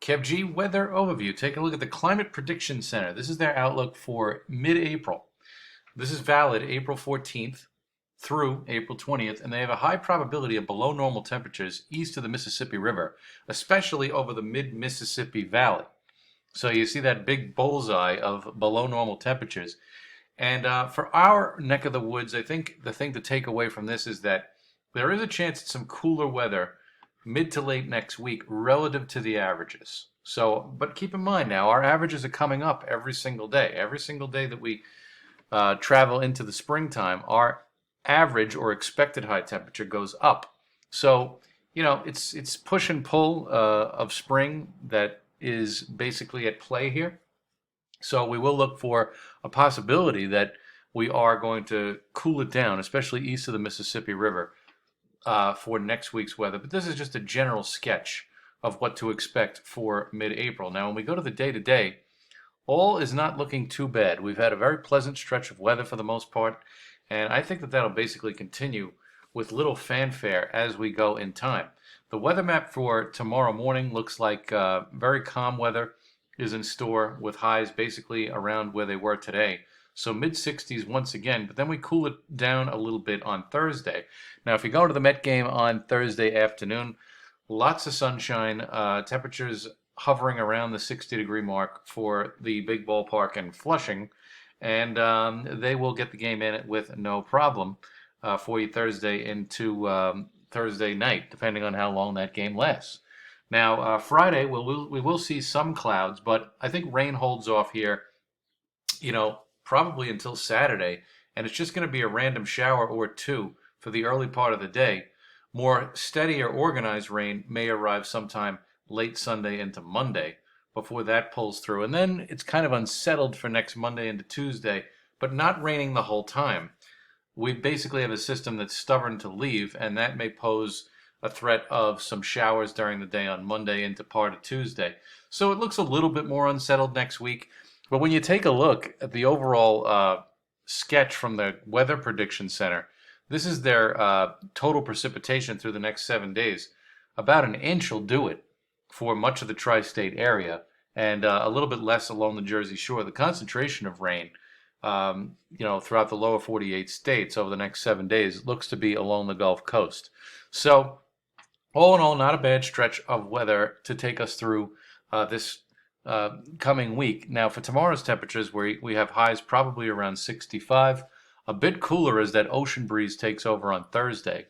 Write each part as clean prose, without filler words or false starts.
KevG Weather Overview. Take a look at the Climate Prediction Center. This is their outlook for mid-April. This is valid April 14th through April 20th, and they have a high probability of below normal temperatures east of the Mississippi River, especially over the mid-Mississippi Valley. So you see that big bullseye of below normal temperatures. And for our neck of the woods, I think the thing to take away from this is that there is a chance at some cooler weather mid to late next week relative to the averages. So, but keep in mind now, our averages are coming up every single day. Every single day that we travel into the springtime, our average or expected high temperature goes up. So, you know, it's push and pull of spring that is basically at play here. So we will look for a possibility that we are going to cool it down, especially east of the Mississippi River, for next week's weather. But this is just a general sketch of what to expect for mid-April. Now, when we go to the day-to-day, all is not looking too bad. We've had a very pleasant stretch of weather for the most part, and I think that that'll basically continue with little fanfare as we go in time. The weather map for tomorrow morning looks like very calm weather is in store with highs basically around where they were today. So mid-60s once again, but then we cool it down a little bit on Thursday. Now, if you go to the Met game on Thursday afternoon, lots of sunshine, temperatures hovering around the 60-degree mark for the big ballpark in Flushing, and they will get the game in with no problem for you Thursday into Thursday night, depending on how long that game lasts. Now, Friday, we will see some clouds, but I think rain holds off here, you know, probably until Saturday, and it's just going to be a random shower or two for the early part of the day. More steady or organized rain may arrive sometime late Sunday into Monday before that pulls through. And then it's kind of unsettled for next Monday into Tuesday, but not raining the whole time. We basically have a system that's stubborn to leave, and that may pose a threat of some showers during the day on Monday into part of Tuesday. So it looks a little bit more unsettled next week. But when you take a look at the overall sketch from the Weather Prediction Center, this is their total precipitation through the next 7 days. About an inch will do it for much of the tri-state area, and a little bit less along the Jersey Shore. The concentration of rain, you know, throughout the lower 48 states over the next 7 days looks to be along the Gulf Coast. So, all in all, not a bad stretch of weather to take us through this coming week. Now, for tomorrow's temperatures, we have highs probably around 65. A bit cooler as that ocean breeze takes over on Thursday.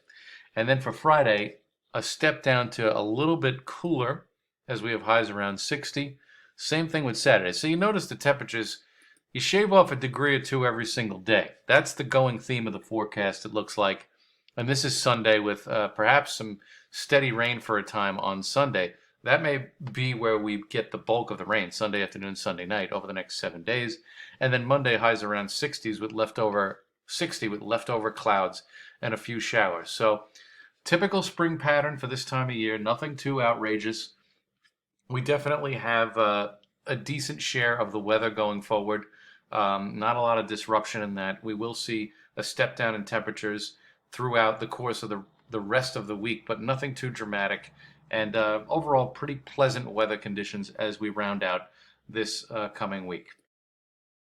And then for Friday, a step down to a little bit cooler as we have highs around 60. Same thing with Saturday. So you notice the temperatures, you shave off a degree or two every single day. That's the going theme of the forecast, it looks like. And this is Sunday with perhaps some steady rain for a time on Sunday. That may be where we get the bulk of the rain, Sunday afternoon, Sunday night, over the next 7 days. And then Monday highs around 60s with leftover 60 with leftover clouds and a few showers. So typical spring pattern for this time of year, nothing too outrageous. We definitely have a decent share of the weather going forward. Not a lot of disruption in that. We will see a step down in temperatures throughout the course of the rest of the week, but nothing too dramatic. And overall, pretty pleasant weather conditions as we round out this coming week.